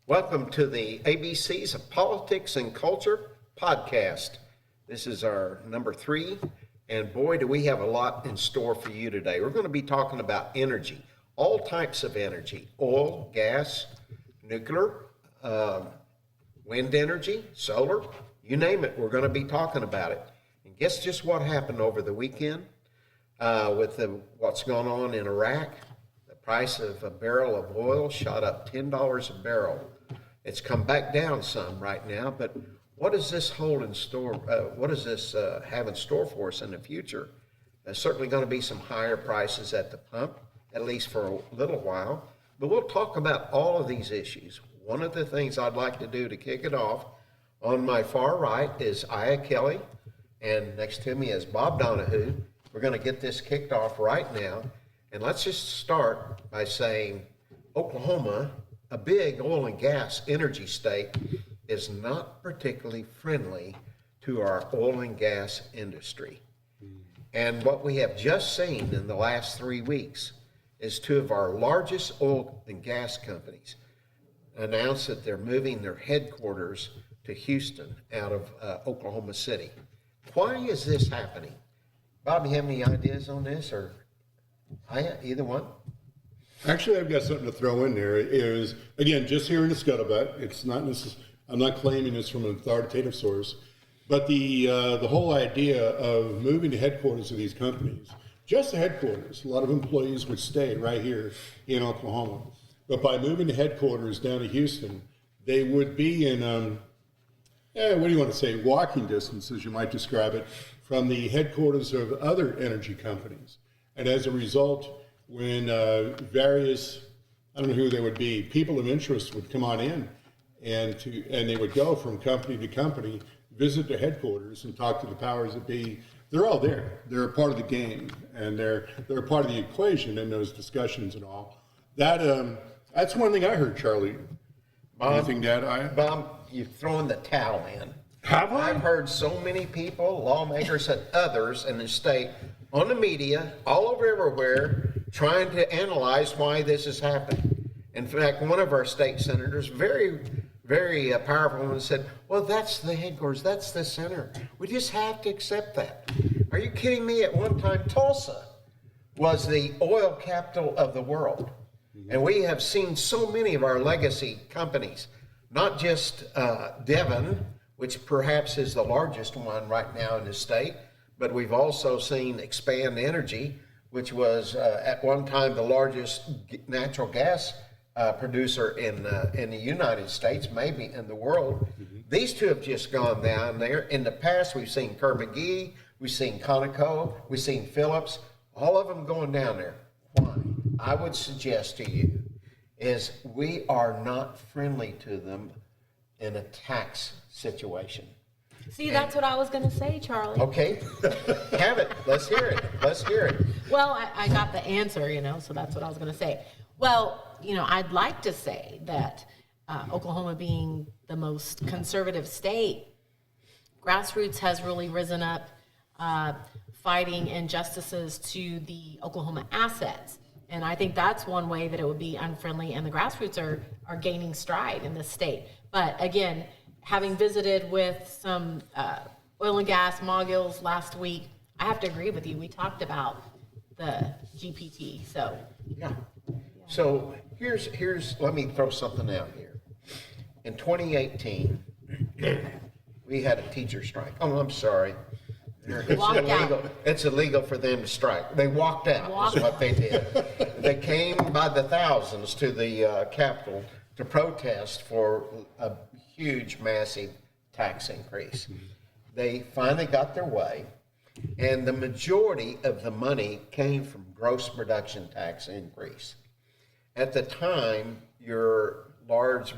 Welcome to the ABCs of Politics and Culture podcast. This is our number 3, and boy, do we have a lot in store for you today. We're going to be talking about energy, all types of energy, oil, gas, nuclear, wind energy, solar, you name it, we're going to be talking about it. And guess just what happened over the weekend with what's going on in Iraq? The price of a barrel of oil shot up $10 a barrel. It's come back down some right now, but what does this hold in store? What does this have in store for us in the future? There's certainly going to be some higher prices at the pump, at least for a little while. But we'll talk about all of these issues. One of the things I'd like to do to kick it off, on my far right is Aya Kelly, and next to me is Bob Donahue. We're going to get this kicked off right now. And let's just start by saying Oklahoma, a big oil and gas energy state, is not particularly friendly to our oil and gas industry. And what we have just seen in the last 3 weeks is 2 of our largest oil and gas companies announce that they're moving their headquarters to Houston out of Oklahoma City. Why is this happening? Bob, you have any ideas on this, or either one? Actually, I've got something to throw in there. It is, again, just hearing the scuttlebutt. It's not I'm not claiming it's from an authoritative source, but the whole idea of moving the headquarters of these companies, just the headquarters, a lot of employees would stay right here in Oklahoma. But by moving the headquarters down to Houston, they would be in, what do you want to say, walking distance, as you might describe it, from the headquarters of other energy companies. And as a result, when various, I don't know who they would be, people of interest would come on in and they would go from company to company, visit their headquarters and talk to the powers that be. They're all there. They're a part of the game, and they're a part of the equation in those discussions and all. That's one thing I heard, Charlie. Anything to add? Bob, you've thrown the towel in. Have I? I've heard so many people, lawmakers and others in the state, on the media, all over everywhere, trying to analyze why this is happening. In fact, one of our state senators, very, very powerful one, said, well, that's the headquarters, that's the center. We just have to accept that. Are you kidding me? At one time, Tulsa was the oil capital of the world. And we have seen so many of our legacy companies, not just Devon, which perhaps is the largest one right now in the state, but we've also seen Expand Energy, which was at one time the largest natural gas producer in the United States, maybe in the world. Mm-hmm. These 2 have just gone down there. In the past, we've seen Kerr-McGee, we've seen Conoco, we've seen Phillips, all of them going down there. Why? I would suggest to you is we are not friendly to them in a tax situation. See, that's what I was going to say, Charlie. Okay, have it. Let's hear it. Let's hear it. Well, I got the answer, so that's what I was going to say. Well, I'd like to say that Oklahoma being the most conservative state, grassroots has really risen up fighting injustices to the Oklahoma assets. And I think that's one way that it would be unfriendly, and the grassroots are gaining stride in this state. But again, having visited with some oil and gas moguls last week, I have to agree with you. We talked about the GPT. So yeah. So here's let me throw something out here. In 2018, we had a teacher strike. Oh, I'm sorry. It's illegal for them to strike. They walked out, is what they did. They came by the thousands to the Capitol to protest for a huge, massive tax increase. They finally got their way, and the majority of the money came from gross production tax increase. At the time, your large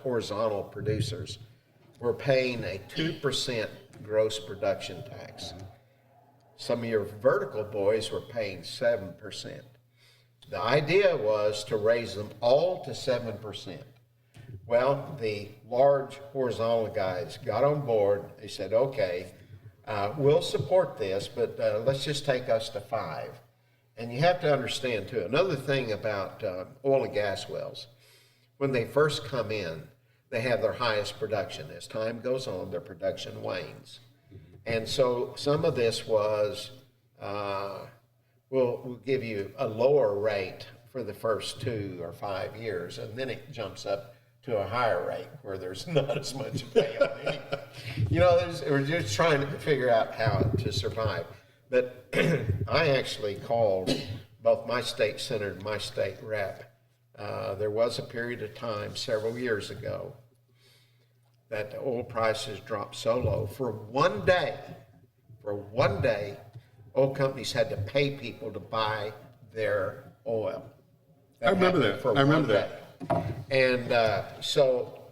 horizontal producers were paying a 2% gross production tax. Some of your vertical boys were paying 7%. The idea was to raise them all to 7%. Well, the large horizontal guys got on board. They said, okay, we'll support this, but let's just take us to 5. And you have to understand too, another thing about oil and gas wells, when they first come in, they have their highest production. As time goes on, their production wanes. And so some of this was, we'll give you a lower rate for the first 2 or 5 years, and then it jumps up to a higher rate where there's not as much payout anyway. You know, we're just trying to figure out how to survive. But I actually called both my state senator and my state rep. There was a period of time several years ago that the oil prices dropped so low. For one day, oil companies had to pay people to buy their oil. I remember that. For I remember one day. And so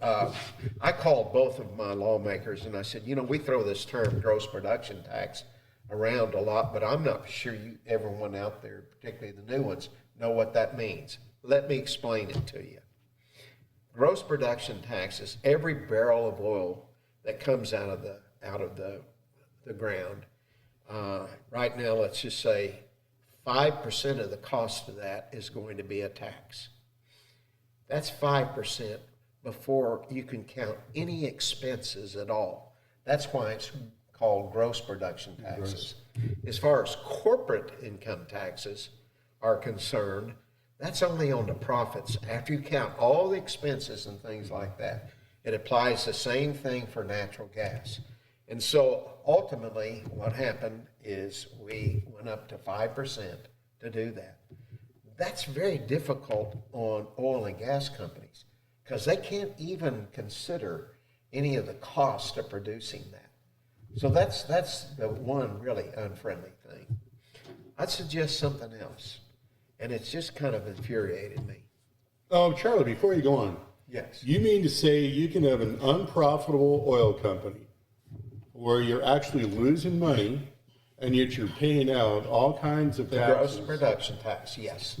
I called both of my lawmakers and I said, you know, we throw this term gross production tax around a lot, but I'm not sure everyone out there, particularly the new ones, know what that means. Let me explain it to you. Gross production tax is every barrel of oil that comes out of the ground. Right now, let's just say 5% of the cost of that is going to be a tax. That's 5% before you can count any expenses at all. That's why it's called gross production taxes. As far as corporate income taxes are concerned, that's only on the profits. After you count all the expenses and things like that, it applies the same thing for natural gas. And so ultimately what happened is we went up to 5% to do that. That's very difficult on oil and gas companies because they can't even consider any of the cost of producing that. So that's the one really unfriendly thing. I'd suggest something else, and it's just kind of infuriated me. Oh, Charlie, before you go on. Yes. You mean to say you can have an unprofitable oil company where you're actually losing money and yet you're paying out all kinds of The taxes? gross production tax, yes.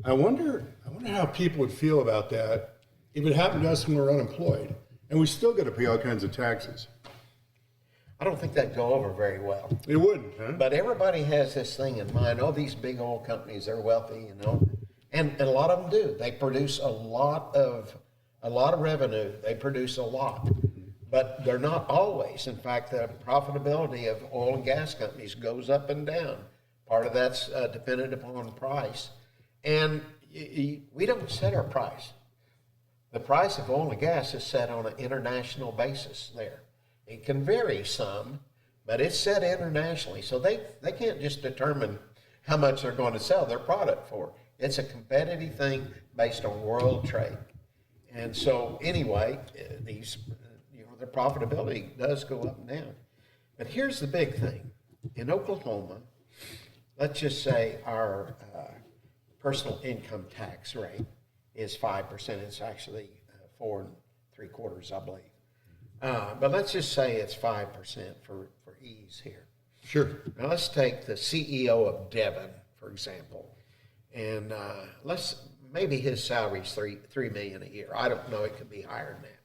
I wonder how people would feel about that if it happened to us when we're unemployed and we still got to pay all kinds of taxes. I don't think that'd go over very well. It wouldn't, huh? But everybody has this thing in mind. Oh, these big oil companies, they're wealthy, you know. And a lot of them do. They produce a lot of revenue. They produce a lot. But they're not always. In fact, the profitability of oil and gas companies goes up and down. Part of that's dependent upon price. And we don't set our price. The price of oil and gas is set on an international basis there. It can vary some, but it's set internationally. So they can't just determine how much they're going to sell their product for. It's a competitive thing based on world trade. And so anyway, their profitability does go up and down. But here's the big thing. In Oklahoma, let's just say our personal income tax rate is 5%. It's actually 4 3/4, I believe. But let's just say it's 5% for ease here. Sure. Now let's take the CEO of Devon, for example, and maybe his salary is $3 million a year. I don't know; it could be higher than that.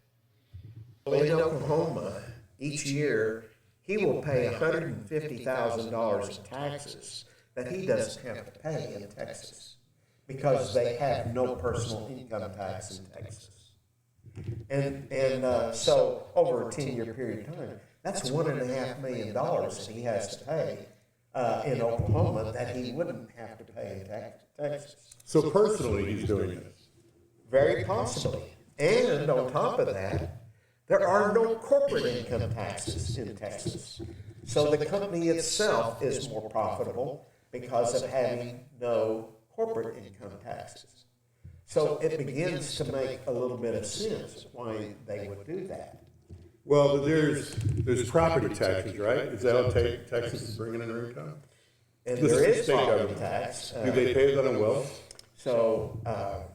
Well, in Oklahoma, each year he will pay $150,000 in taxes that he doesn't have to pay in Texas because they have no personal income tax in Texas. And so over a 10-year period of time, that's $1.5 million that he has to pay in Oklahoma that he wouldn't have to pay in Texas. So personally, he's doing this. Very possibly. And on top of that, there are no corporate income taxes in Texas. So the company itself is more profitable because of having no corporate income taxes. So it begins to make a little bit of sense why they would do that. Well, but there's property taxes, right? Is that how Texas is bringing in their income? And This there is is state property government. tax. Do they pay that on wealth? So I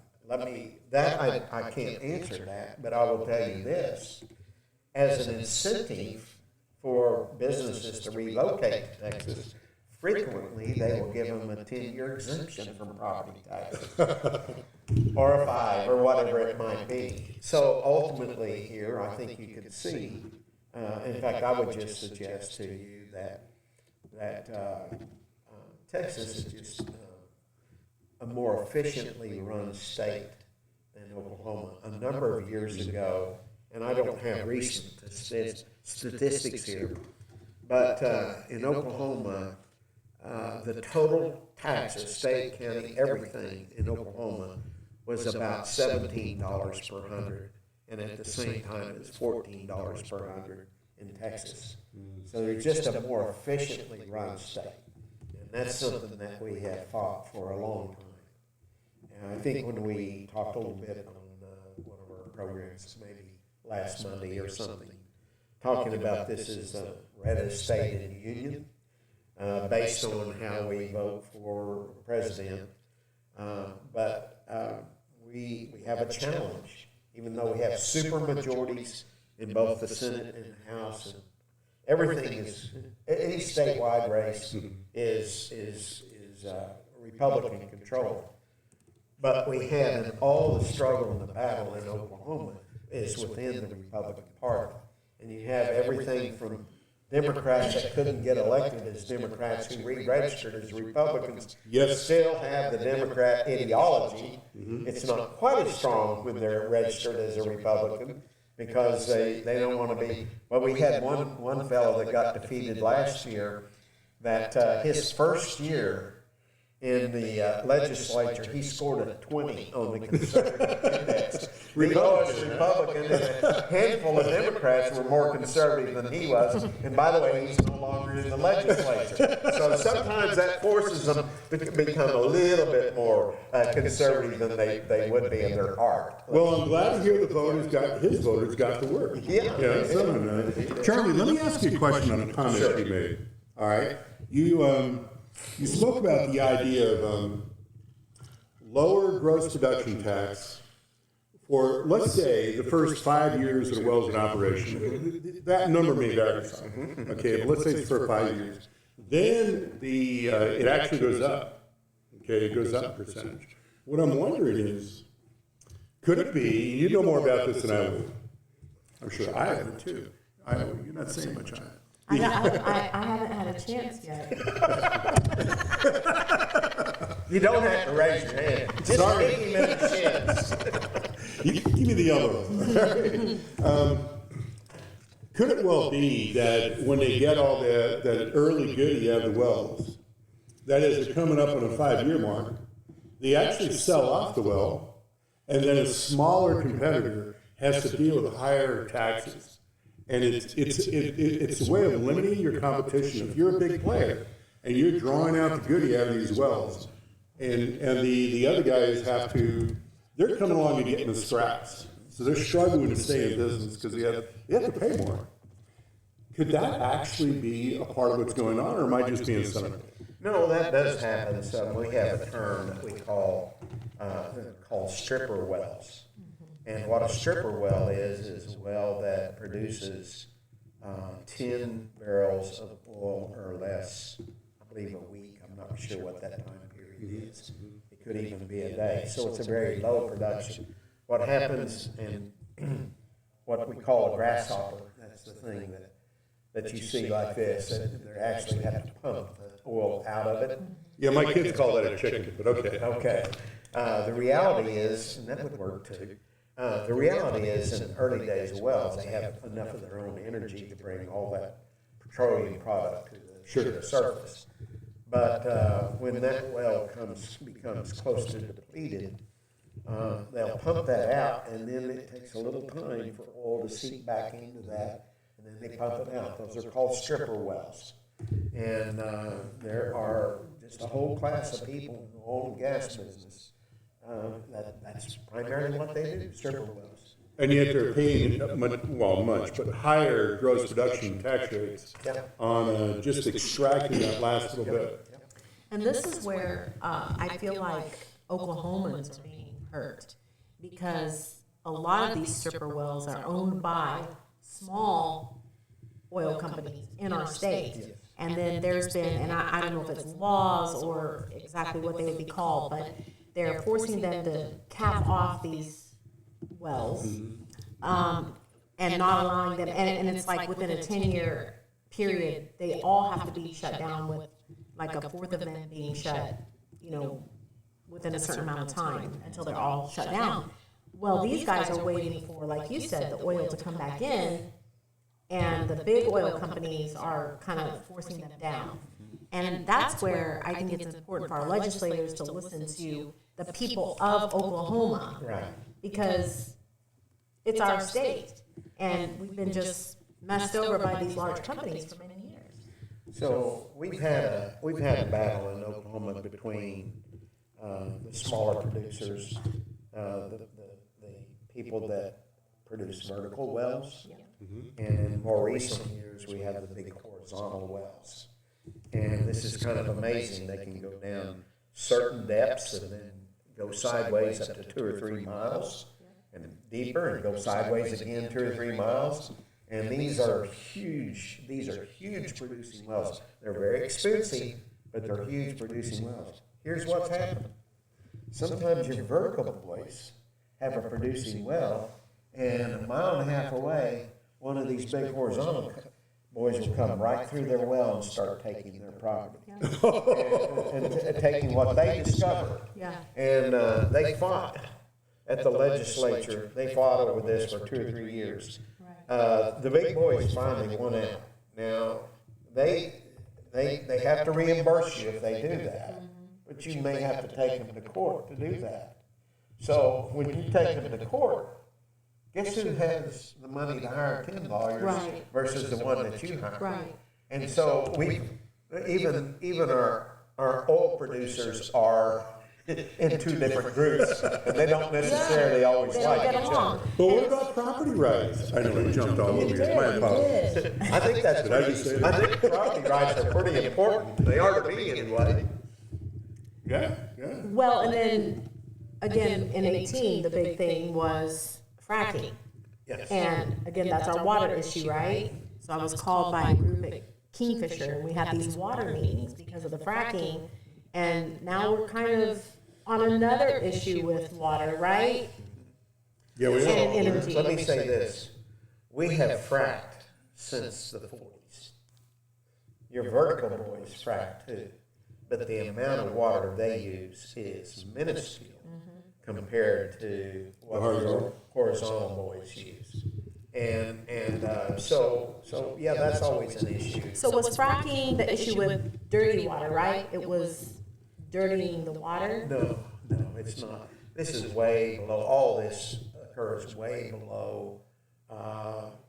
can't answer that, but I will tell you this. As an incentive for businesses to relocate to Texas, frequently they will give them a 10-year exemption from property taxes. Or a 5, or whatever it might be. So ultimately here, I think you can see, in fact, I would just suggest to you that Texas is just a more efficiently run state than Oklahoma. A number of years ago, and I don't have recent statistics here, but in Oklahoma, the total taxes, state, county, everything in Oklahoma was about $17 per hundred, and at the same time, it's $14 per hundred in Texas. So they're just a more efficiently run state, and that's something that we have fought for a long time. And I think when we talked a little bit on one of our programs, maybe last Monday or something, talking about this as the reddest state in the union, based on how we vote for president. But we have a challenge, even though we have super majorities in both the Senate and the House. And everything is, any statewide race is Republican controlled. But we have, and all the struggle and the battle in Oklahoma is within the Republican Party. And you have everything from Democrats that couldn't get elected as Democrats who re-registered as Republicans still have the Democrat ideology. It's not quite as strong when they're registered as a Republican because they don't want to be. Well, we had one fellow that got defeated last year that his first year in the legislature, he scored a 20 on the conservative index. He was Republican, and a handful of Democrats were more conservative than he was. And by the way, he's no longer in the legislature. So sometimes that forces them to become a little bit more conservative than they would be in their heart. Well, I'm glad to hear his voters got to work. Yeah. Charlie, let me ask you a question on a comment you made. All right. You spoke about the idea of lower gross production tax for, let's say, the first 5 years that a well's in operation. That number may vary some. Okay, but let's say it's for 5 years. Then it actually goes up. Okay, it goes up in percentage. What I'm wondering is, could it be, you know more about this than I would. I'm sure I have it too. You're not saying much on it. I haven't had a chance yet. You don't have to raise your hand. Just Sorry. give him a chance. Give me the yellow. Could it well be that when they get all that early goodie out of the wells, that is, they're coming up on a 5-year mark, they actually sell off the well, and then a smaller competitor has to deal with higher taxes. And it's a way of limiting your competition. If you're a big player and you're drawing out the goodie out of these wells, and the other guys they're coming along and getting the scraps. So they're struggling to stay in business because they have to pay more. Could that actually be a part of what's going on, or am I just being cynical? No, that does happen. So we have a term that we call stripper wells. And what a stripper well is a well that produces 10 barrels of oil or less, I believe, a week. I'm not sure what that time period is. It could even be a day. So it's a very low production. What happens, and what we call a grasshopper, that's the thing that you see like this, that they actually have to pump the oil out of it. Yeah, my kids call that a chicken, but okay. Okay. The reality is, and that would work too, the reality is in the early days of wells, they have enough of their own energy to bring all that petroleum product to the surface. But when that well becomes close to depleted, they'll pump that out, and then it takes a little time for oil to seep back into that, and then they pump it out. Those are called stripper wells. And there are just a whole class of people in the oil and gas business that's primarily what they do, stripper wells. And yet they're paying much, but higher gross production tax rates on just extracting that last little bit. And this is where I feel like Oklahomans are being hurt, because a lot of these stripper wells are owned by small oil companies in our state. And then there's been, and I don't know if it's laws or exactly what they would be called, but they're forcing them to cap off these wells, and not allowing them, and it's like within a 10-year period, they all have to be shut down with like a fourth of them being shut, you know, within a certain amount of time until they're all shut down. Well, these guys are waiting for, like you said, the oil to come back in, and the big oil companies are kind of forcing them down. And that's where I think it's important for our legislators to listen to the people of Oklahoma. Right. Because it's our state, and we've been just messed over by these large companies for many years. So we've had a battle in Oklahoma between the smaller producers, the people that produce vertical wells, and in more recent years we have the big horizontal wells. And this is kind of amazing. They can go down certain depths and then go sideways up to 2 or 3 miles, and deeper, and go sideways again 2 or 3 miles. And these are huge producing wells. They're very expensive, but they're huge producing wells. Here's what's happened. Sometimes your vertical boys have a producing well, and a mile and a half away, one of these big horizontal boys will come right through their well and start taking their property. and taking what they discovered. Yeah. And they fought at the legislature. They fought over this for 2 or 3 years. The big boys finally won out. Now, they have to reimburse you if they do that, but you may have to take them to court to do that. So when you take them to court, guess who has the money to hire 10 lawyers versus the one that you hire? Right. And so we, even our oil producers are in 2 different groups, and they don't necessarily always like each other. But what about property rights? I know I jumped all over you. My apologies. I think that's Did I just say that? I think property rights are pretty important. They are to me anyway. Yeah. Well, and then, again, in 18, the big thing was fracking. Yes. And again, that's our water issue, right? So I was called by a group at Kingfisher, and we had these water meetings because of the fracking. And now we're kind of on another issue with water, right? Yeah, we And are. energy. Let me say this. We have fracked since the 40s. Your vertical boys frack too. But the amount of water they use is minuscule compared to what the horizontal boys use. And so yeah, that's always an issue. So was fracking the issue with dirty water, right? It was dirtying the water? No, it's not. This is way below, all this occurs way below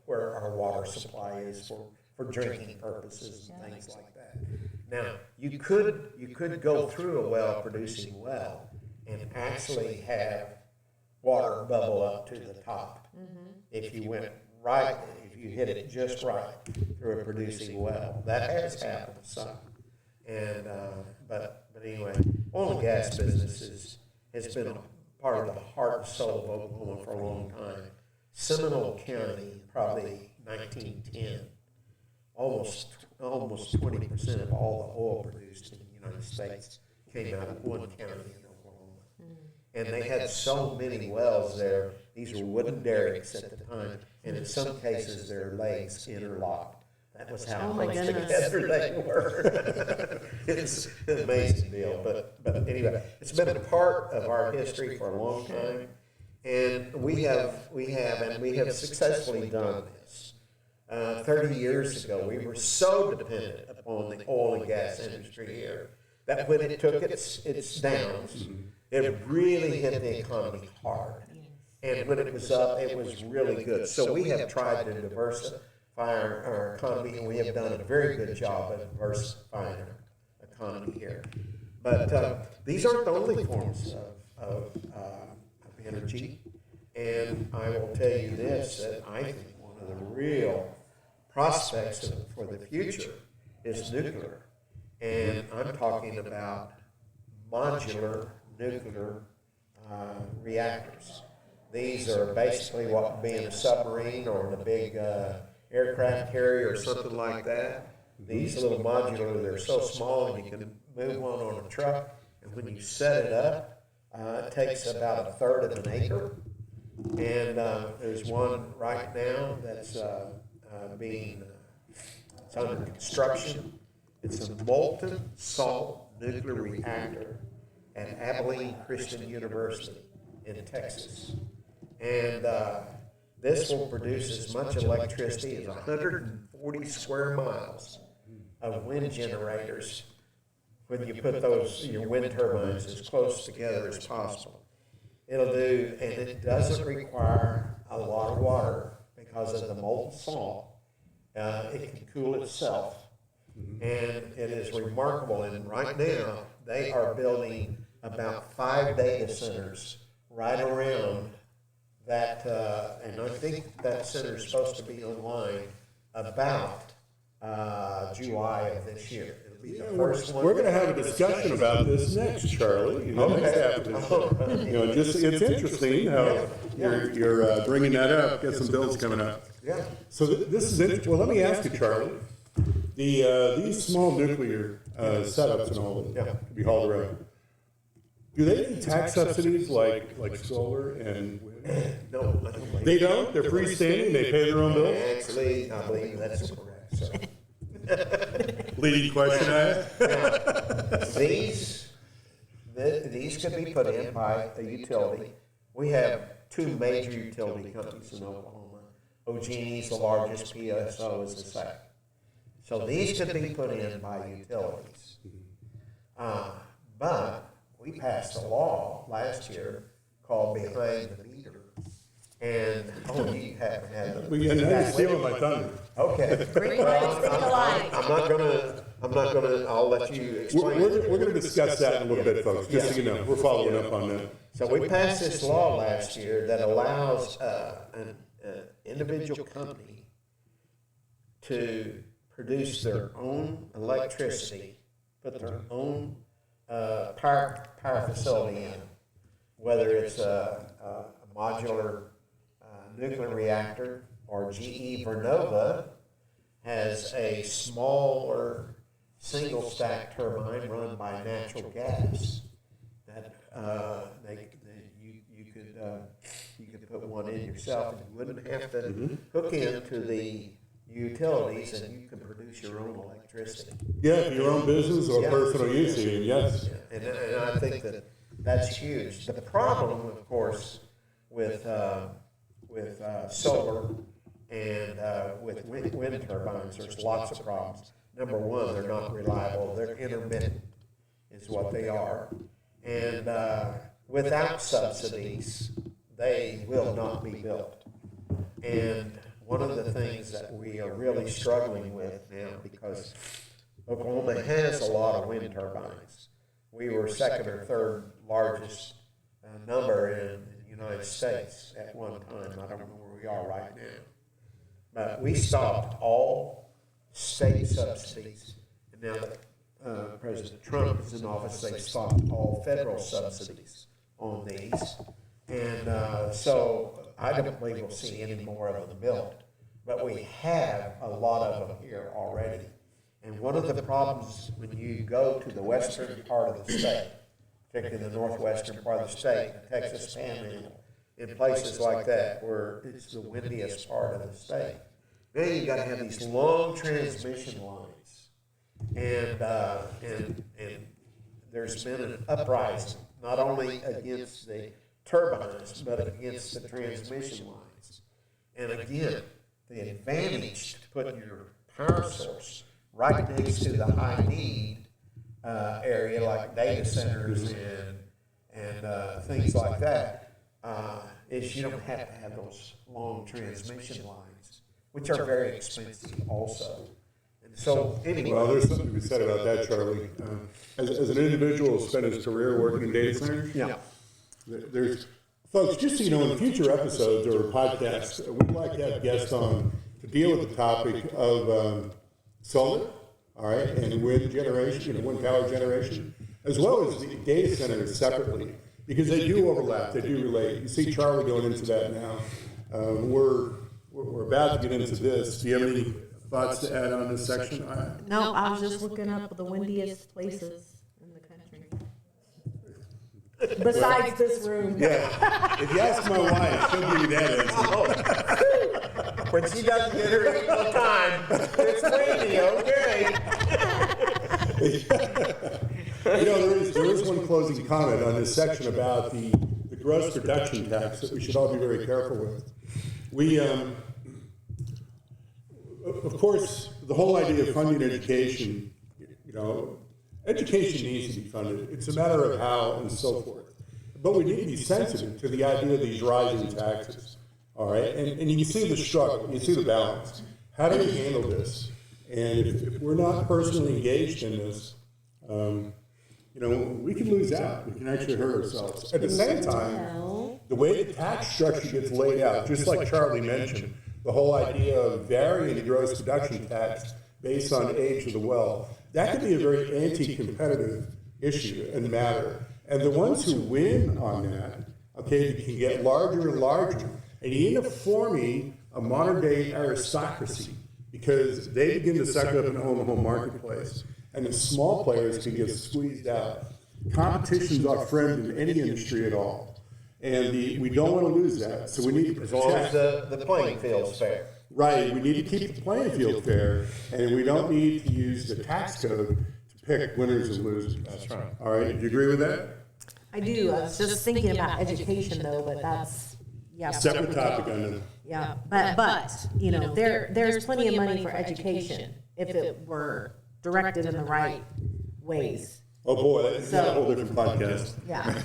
where our water supply is for drinking purposes and things like that. Now, you could go through a well producing well and actually have water bubble up to the top. If you went right, if you hit it just right through a producing well. That has happened some. And, but anyway, oil and gas business has been a part of the heart and soul of Oklahoma for a long time. Seminole County, probably 1910, almost 20% of all the oil produced in the United States came out of one county in Oklahoma. And they had so many wells there. These were wooden derricks at the time, and in some cases their legs interlocked. That was how close together they were. It's an amazing deal. But anyway, it's been a part of our history for a long time, and we have successfully done this. 30 years ago, we were so dependent upon the oil and gas industry here that when it took its downs, it really hit the economy hard. And when it was up, it was really good. So we have tried to diversify our economy, and we have done a very good job of diversifying our economy here. But these aren't the only forms of energy. And I will tell you this, that I think one of the real prospects for the future is nuclear. And I'm talking about modular nuclear reactors. These are basically what would be in a submarine or in a big aircraft carrier or something like that. These little modular, they're so small and you can move one on a truck. And when you set it up, it takes about 1/3 of an acre. And there's one right now that's it's under construction. It's a molten salt nuclear reactor at Abilene Christian University in Texas. And this will produce as much electricity as 140 square miles of wind generators when you put your wind turbines as close together as possible. It'll do, and it doesn't require a lot of water because of the molten salt. It can cool itself, and it is remarkable. And right now, they are building about 5 data centers right around that, and I think that center is supposed to be online about July of this year. It'll be the first one. We're going to have a discussion about this next, Charlie. Next after this. It's interesting how you're bringing that up. Get some bills coming up. Yeah. So this is interesting. Well, let me ask you, Charlie. These small nuclear setups and all that can be hauled around. Do they need tax subsidies like solar and wind? No, I don't believe They don't. They're freestanding. They pay their own bills. Actually, I believe that's correct. So. Leading question I asked. These could be put in by a utility. We have 2 major utility companies in Oklahoma. OG&E is the largest, PSO is the second. So these could be put in by utilities. But we passed a law last year called Behind the Meter. And, you haven't had Well, now you're stealing my thunder. Okay. Green lights, green light. I'm not gonna, I'll let you explain. We're going to discuss that in a little bit, folks, just so you know. We're following up on that. So we passed this law last year that allows an individual company to produce their own electricity, put their own power facility in, whether it's a modular nuclear reactor, or GE Vernova has a smaller single stack turbine run by natural gas that you could put one in yourself, and you wouldn't have to hook into the utilities, and you can produce your own electricity. Yeah, for your own business or personal use, yes. And I think that's huge. The problem, of course, with solar and with wind turbines, there's lots of problems. Number one, they're not reliable. They're intermittent, is what they are. And without subsidies, they will not be built. And one of the things that we are really struggling with now, because Oklahoma has a lot of wind turbines. We were second or third largest number in the United States at one time. I don't know where we are right now. But we stopped all state subsidies. And now that President Trump is in office, they stopped all federal subsidies on these. And so I don't believe we'll see any more of them built. But we have a lot of them here already. And one of the problems when you go to the western part of the state, particularly the northwestern part of the state, the Texas Panhandle, in places like that where it's the windiest part of the state, now you've got to have these long transmission lines. And there's been an uprising, not only against the turbines, but against the transmission lines. And again, the advantage to put your power source right next to the high need area, like data centers and things like that, is you don't have to have those long transmission lines, which are very expensive also. And so anyway. Well, there's something to be said about that, Charlie. As an individual who spent his career working in data centers, there's, folks, just so you know, in future episodes or podcasts, we'd like to have guests on to deal with the topic of solar, all right, and wind generation, wind power generation, as well as the data centers separately, because they do overlap, they do relate. You see Charlie going into that now. We're about to get into this. Do you have any thoughts to add on this section? No, I was just looking up the windiest places in the country. Besides this room. Yeah. If you ask my wife, she'll give you that answer. When she doesn't get her equal time, it's windy, okay? There is one closing comment on this section about the gross production tax that we should all be very careful with. We, of course, the whole idea of funding education, education needs to be funded. It's a matter of how and so forth. But we need to be sensitive to the idea of these rising taxes. All right, and you see the struggle, you see the balance. How do we handle this? And if we're not personally engaged in this, we can lose out. We can actually hurt ourselves. At the same time, the way the tax structure gets laid out, just like Charlie mentioned, the whole idea of varying the gross production tax based on age of the well, that could be a very anti-competitive issue and matter. And the ones who win on that, okay, can get larger and larger. And you end up forming a modern-day aristocracy because they begin to suck up in the home marketplace. And the small players can get squeezed out. Competition's our friend in any industry at all. And we don't want to lose that. So we need to protect. As long as the playing field's fair. Right. We need to keep the playing field fair. And we don't need to use the tax code to pick winners and losers. That's right. All right. Do you agree with that? I do. I was just thinking about education though, but that's, yeah. Separate topic on it. Yeah, but there's plenty of money for education if it were directed in the right ways. Oh boy, that's a whole different podcast. Yeah.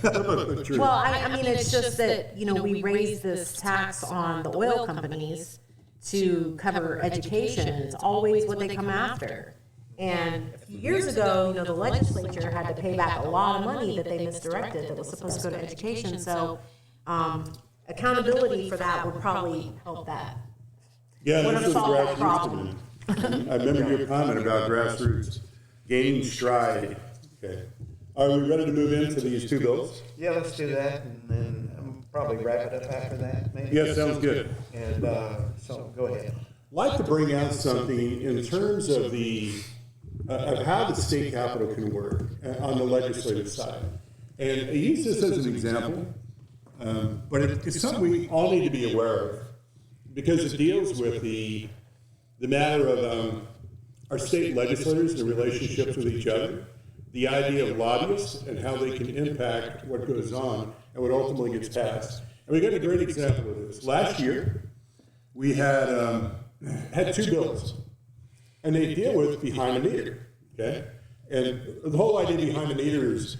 Well, I mean, it's just that, we raise this tax on the oil companies to cover education. It's always what they come after. And a few years ago, the legislature had to pay back a lot of money that they misdirected that was supposed to go to education. So accountability for that would probably help that. Yeah, Wouldn't that's what solve that grassroots problem. I remember your comment about grassroots gaining stride. Okay. Are we ready to move into these two bills? Yeah, let's do that, and then probably wrap it up after that, maybe? Yeah, sounds good. And so, go ahead. I'd like to bring out something in terms of of how the state capitol can work on the legislative side. And I use this as an example, but it's something we all need to be aware of because it deals with the matter of our state legislators and their relationships with each other, the idea of lobbyists and how they can impact what goes on and what ultimately gets passed. And we got a great example of this. Last year, we had two bills, and they deal with behind the meter, okay? And the whole idea behind the meter is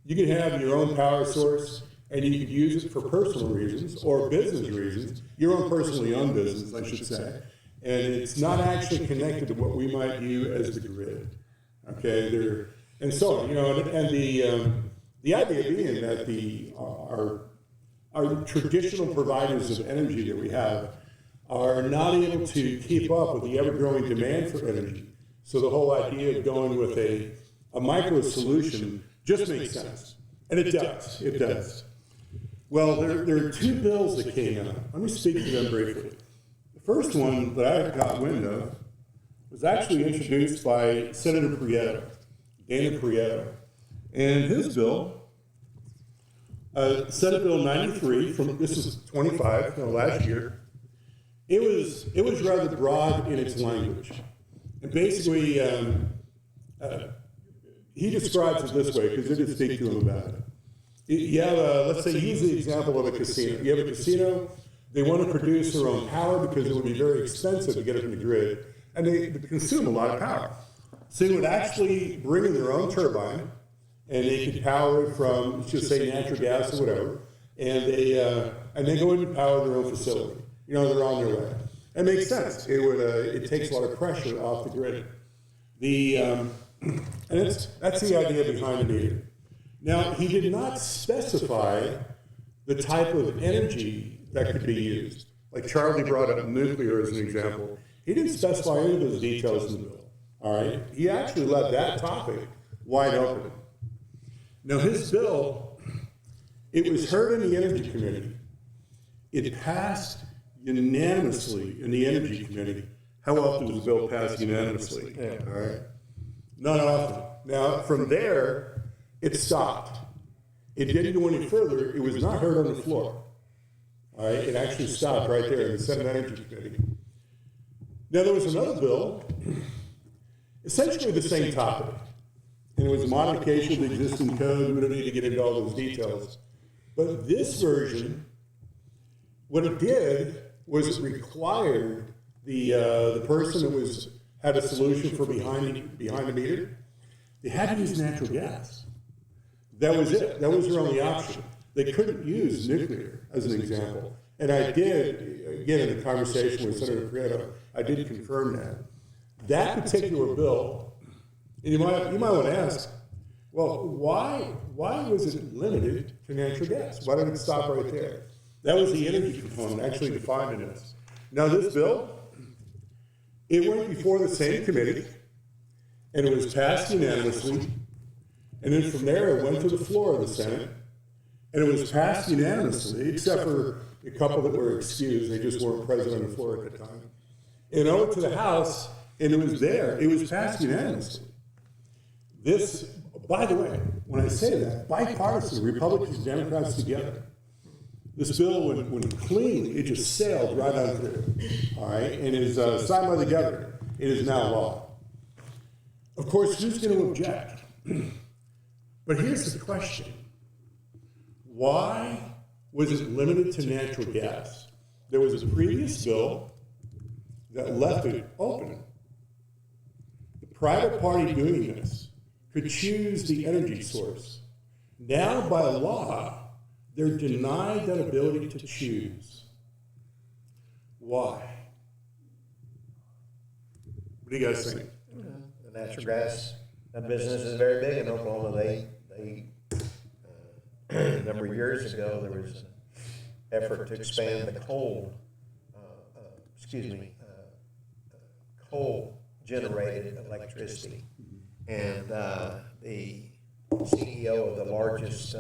you can have your own power source, and you could use it for personal reasons or business reasons, your own personally owned business, I should say. And it's not actually connected to what we might view as the grid, okay? And so, and the idea being that our traditional providers of energy that we have are not able to keep up with the ever-growing demand for energy. So the whole idea of going with a micro solution just makes sense. And it does. Well, there are two bills that came out. Let me speak to them briefly. The first one that I got wind of was actually introduced by Senator Prieto, Dana Prieto. And his bill, Senate Bill 93, this is 25, last year, it was rather broad in its language. And basically, he describes it this way, because it did speak to him about it. You have, let's say, use the example of a casino. You have a casino, they want to produce their own power because it would be very expensive to get it from the grid, and they consume a lot of power. So they would actually bring in their own turbine, and they could power it from, let's just say, natural gas or whatever, and they go in and power their own facility. They're on their way. It makes sense. It takes a lot of pressure off the grid. And that's the idea behind the meter. Now, he did not specify the type of energy that could be used. Like Charlie brought up nuclear as an example. He didn't specify any of those details in the bill. All right? He actually left that topic wide open. Now, his bill, it was heard in the Energy Committee. It passed unanimously in the Energy Committee. How often does a bill pass unanimously? Yeah. All right? Not often. Now, from there, it stopped. It didn't go any further. It was not heard on the floor. All right? It actually stopped right there in the Senate Energy Committee. Now, there was another bill, essentially the same topic. and it was a modification of the existing code. We don't need to get into all those details. But this version, what it did was it required the person that had a solution for behind the meter, they had to use natural gas. That was it. That was their only option. They couldn't use nuclear, as an example. And I did, again, in the conversation with Senator Prieto, I did confirm that. That particular bill, and you might want to ask, well, why was it limited to natural gas? Why didn't it stop right there? That was the energy component actually defined in this. Now this bill, it went before the same committee, and it was passed unanimously, and then from there it went to the floor of the Senate, and it was passed unanimously, except for a couple that were excused. They just weren't present on the floor at the time. And over to the House, and it was there. It was passed unanimously. This, by the way, when I say that, bipartisan, Republicans and Democrats together. This bill, when clean, it just sailed right on through. All right, and it is signed by the governor. It is now law. Of course, who's going to object? But here's the question. Why was it limited to natural gas? There was a previous bill that left it open. The private party doing this could choose the energy source. Now, by law, they're denied that ability to choose. Why? What do you guys think? The natural gas business is very big in Oklahoma. They a number of years ago, there was an effort to expand the coal-generated electricity. And the CEO of the largest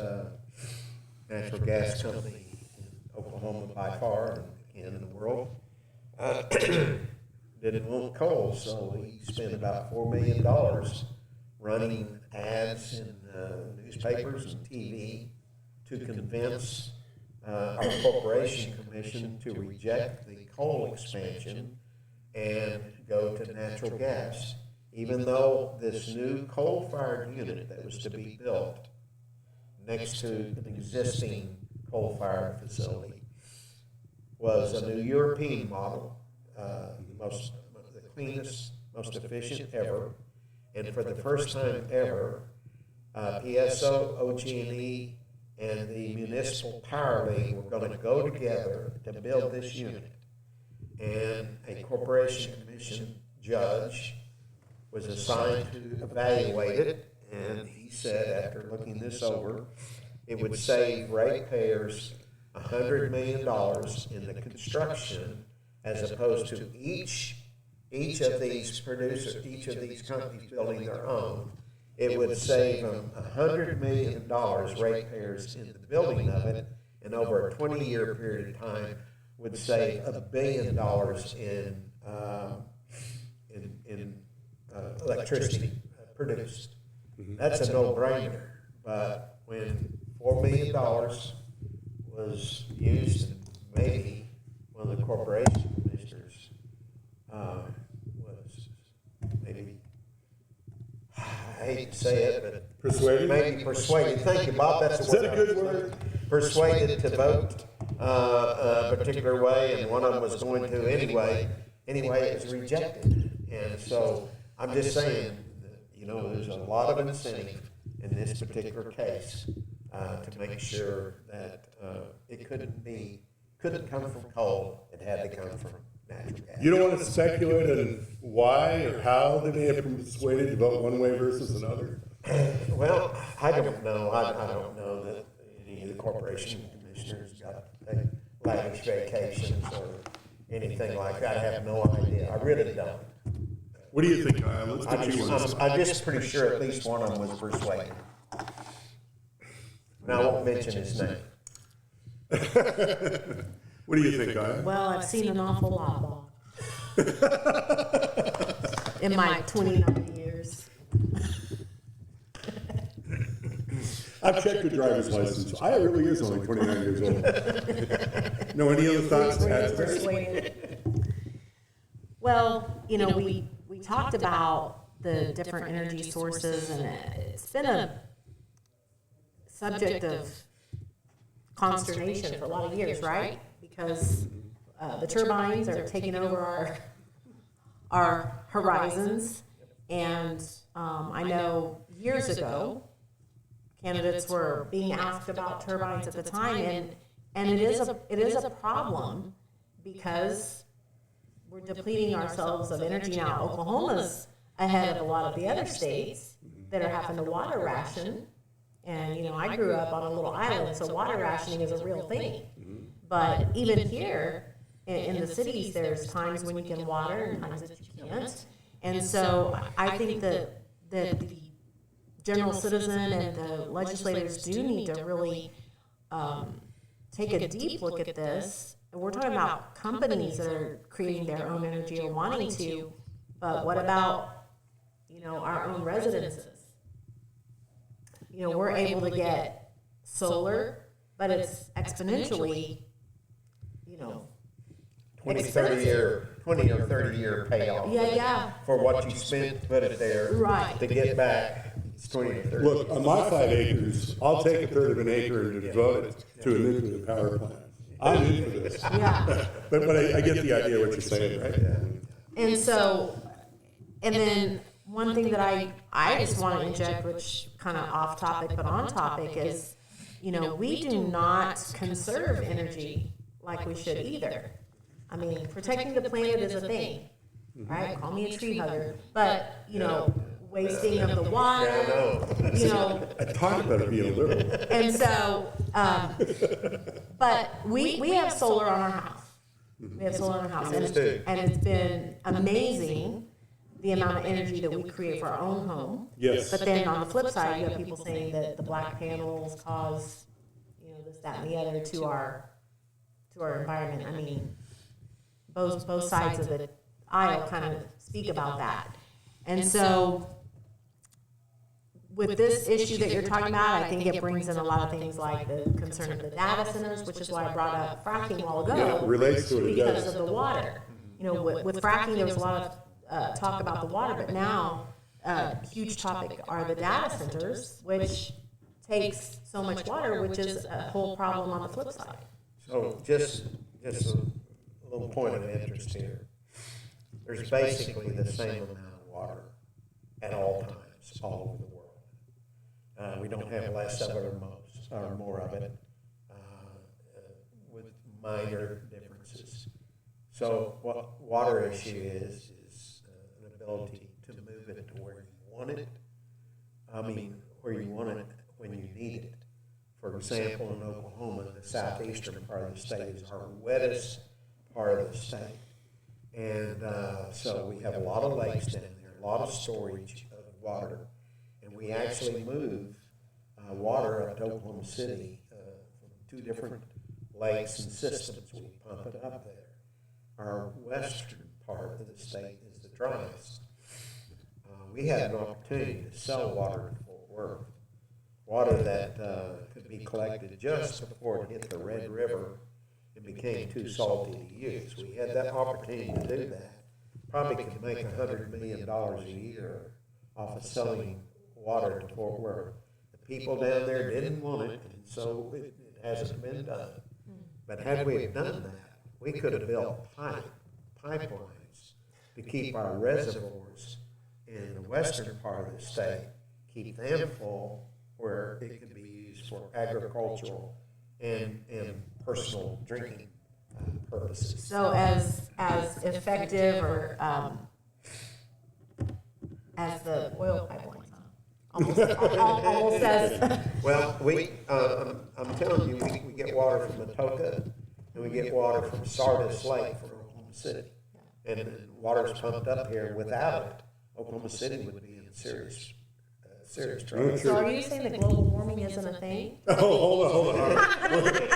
natural gas company in Oklahoma by far and in the world didn't want coal, so he spent about $4 million running ads in newspapers and TV to convince our Corporation Commission to reject the coal expansion and go to natural gas, even though this new coal-fired unit that was to be built next to an existing coal-fired facility was a new European model, the cleanest, most efficient ever, and for the first time ever, PSO, OG&E, and the Municipal Power League were going to go together to build this unit. And a Corporation Commission judge was assigned to evaluate it, and he said, after looking this over, it would save ratepayers $100 million in the construction, as opposed to each of these producers, each of these companies building their own. It would save them $100 million ratepayers in the building of it, and over a 20-year period of time would save $1 billion in electricity produced. That's a no-brainer. But when $4 million was used, and maybe one of the corporation commissioners was maybe, I hate to say it, but Persuaded? maybe persuaded. Thank you, Bob. That's Is that a good word? Persuaded to vote a particular way, and one of them was going to anyway. Anyway, it was rejected. And so I'm just saying, that, there's a lot of incentive in this particular case to make sure that it couldn't come from coal. It had to come from natural gas. You don't want to speculate on why or how they may have been persuaded to vote one way versus another? Well, I don't know. I don't know that any of the corporation commissioners got lavish vacations or anything like that. I have no idea. I really don't. What do you think, Kyle? Let's get you on. I'm just pretty sure at least one of them was persuaded. Now, I won't mention his name. What do you think, Kyle? Well, I've seen an awful lot, Bob. In my 29 years. I've checked your driver's license. I really is only 29 years old. No, any other thoughts to add to that? Persuaded. Well, we talked about the different energy sources, and it's been a subject of consternation for a lot of years, right? Because the turbines are taking over our horizons, and I know years ago, candidates were being asked about turbines at the time, and it is a problem because we're depleting ourselves of energy now. Oklahoma's ahead of a lot of the other states that are having to water ration. And, you know, I grew up on a little island, so water rationing is a real thing. But even here in the cities, there's times when you can water and times that you can't. And so I think that the general citizen and the legislators do need to really take a deep look at this. And we're talking about companies that are creating their own energy or wanting to, but what about, you know, our own residences? You know, we're able to get solar, but it's exponentially, you know, 20 or 30 year payoff. Yeah. For what you spent to put it there. Right. To get back, it's 20 or 30. Look, on my 5 acres, I'll take a third of an acre and devote it to a nuclear power plant. I'm in for this. Yeah. But I get the idea what you're saying, right? And so, and then one thing that I just want to inject, which kind of off topic but on topic, is, you know, we do not conserve energy like we should either. I mean, protecting the planet is a thing, right? Call me a tree hugger, but, you know, wasting of the water, you know. I talked about it being liberal. And so, but we have solar on our house. We have solar on our house, and it's been amazing the amount of energy that we create for our own home. Yes. But then on the flip side, you have people saying that the black panels cause, you know, this, that, and the other to our environment. I mean, both sides of the aisle kind of speak about that. And so, with this issue that you're talking about, I think it brings in a lot of things like the concern of the data centers, which is why I brought up fracking a while ago. Yeah, it relates to it, because yes. of the water. You know, with fracking, there was a lot of talk about the water, but now a huge topic are the data centers, which takes so much water, which is a whole problem on the flip side. So just a little point of interest here. There's basically the same amount of water at all times all over the world. We don't have less of it or more of it, with minor differences. So what water issue is an ability to move it to where you want it. I mean, where you want it when you need it. For example, in Oklahoma, the southeastern part of the state is our wettest part of the state. And so we have a lot of lakes down there, a lot of storage of water. And we actually move water up to Oklahoma City from 2 different lakes and systems. We pump it up there. Our western part of the state is the driest. We had an opportunity to sell water in Fort Worth, water that could be collected just before it hit the Red River and became too salty to use. We had that opportunity to do that. Probably could make $100 million a year off of selling water to Fort Worth. The people down there didn't want it, and so it hasn't been done. But had we have done that, we could have built pipelines to keep our reservoirs in the western part of the state, keep them full where it could be used for agricultural and personal drinking purposes. So as effective or as the oil pipelines, almost as. Well, I'm telling you, we get water from Atoka, and we get water from Sardis Lake from Oklahoma City. And water's pumped up here. Without it, Oklahoma City would be in serious trouble. So are you saying that global warming isn't a thing? Oh, hold on.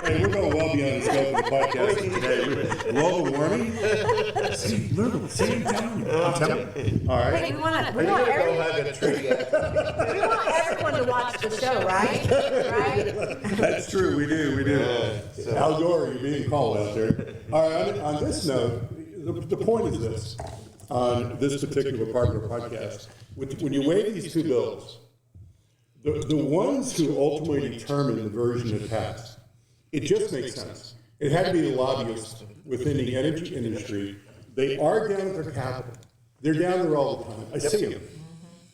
Hey, we're going well beyond the scope of the podcast today. Global warming? See, literally, see, I'm telling you. All right. Hey, we want Go hug a tree. everyone to watch the show, right? Right? That's true, we do. Al Gore, you're being called out there. All right, on this note, the point is this. on this particular part of the podcast. When you weigh these two bills, the ones who ultimately determine the version that passed, it just makes sense. It had to be the lobbyists within the energy industry. They are down at their capital. They're down there all the time. I see them.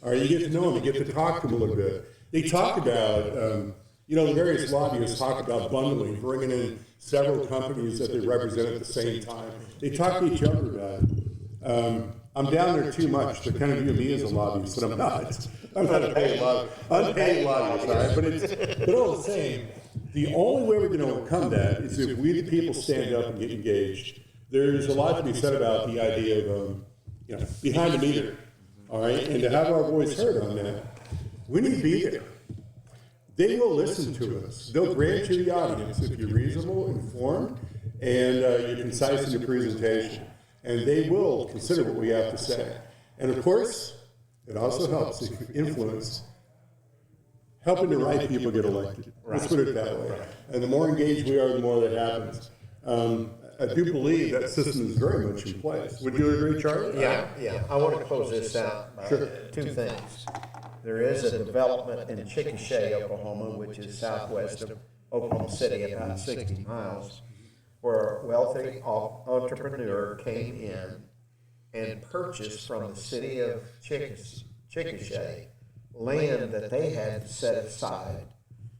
All right, you get to know them. You get to talk to them a little bit. They talk about, the various lobbyists talk about bundling, bringing in several companies that they represent at the same time. They talk to each other about it. I'm down there too much. They're kind of viewing me as a lobbyist, but I'm not. I'm not a paid lobbyist, right? But all the same, the only way we're going to overcome that is if we, the people, stand up and get engaged. There's a lot to be said about the idea of, behind the meter, all right? And to have our voice heard on that, we need to be there. They will listen to us. They'll grant you the audience if you're reasonable, informed, and you're concise in your presentation. And they will consider what we have to say. And of course, it also helps if you influence helping the right people get elected. Let's put it that way. And the more engaged we are, the more that happens. I do believe that system is very much in place. Would you agree, Charlie? Yeah. I want to close this out by two things. There is a development in Chickasha, Oklahoma, which is southwest of Oklahoma City, about 60 miles, where a wealthy entrepreneur came in and purchased from the city of Chickasha land that they had set aside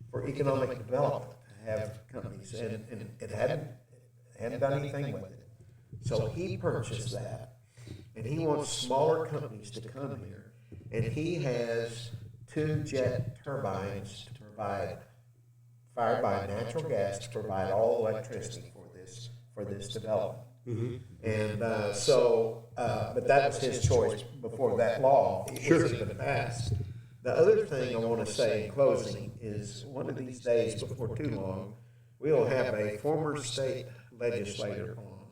for economic development to have companies, and it hadn't done anything with it. So he purchased that, and he wants smaller companies to come here, and he has 2 jet turbines to provide, fired by natural gas, to provide all electricity for this development. Mm-hmm. And but that was his choice before that law was even passed. The other thing I want to say in closing is one of these days, before too long, we'll have a former state legislator on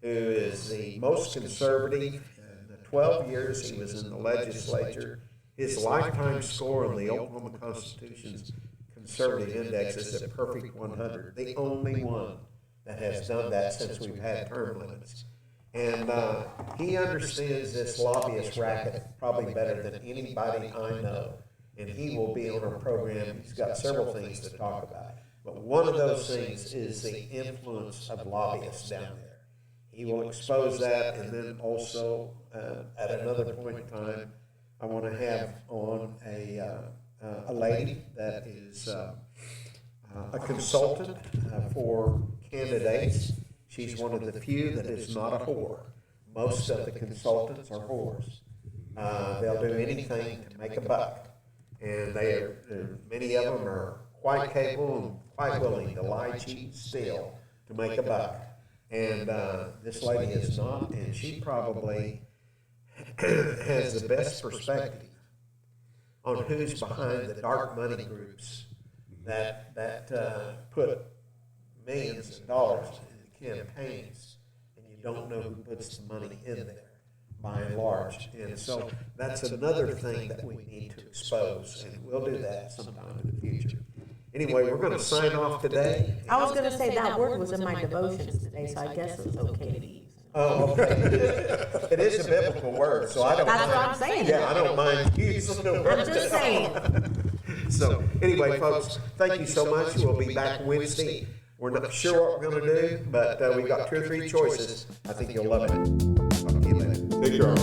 who is the most conservative. In the 12 years he was in the legislature, his lifetime score on the Oklahoma Constitution's conservative index is a perfect 100, the only one that has done that since we've had term limits. And he understands this lobbyist racket probably better than anybody I know. And he will be on our program. He's got several things to talk about. But one of those things is the influence of lobbyists down there. He will expose that, and then also at another point in time, I want to have on a lady that is a consultant for candidates. She's one of the few that is not a whore. Most of the consultants are whores. They'll do anything to make a buck, and many of them are quite capable and quite willing to lie, cheat, and steal to make a buck. And this lady is not, and she probably has the best perspective on who's behind the dark money groups that put millions of dollars in campaigns, and you don't know who puts the money in there, by and large. And so that's another thing that we need to expose, and we'll do that sometime in the future. Anyway, we're going to sign off today. I was going to say that word was in my devotions today, so I guess it's okay to use. Oh, okay. It is a biblical word, so I don't mind. That's what I'm saying. Yeah, I don't mind using the word. I'm just saying. So, anyway, folks, thank you so much. We'll be back Wednesday. We're not sure what we're going to do, but we've got 2 or 3 choices. I think you'll love it. Talk to you later. Take care.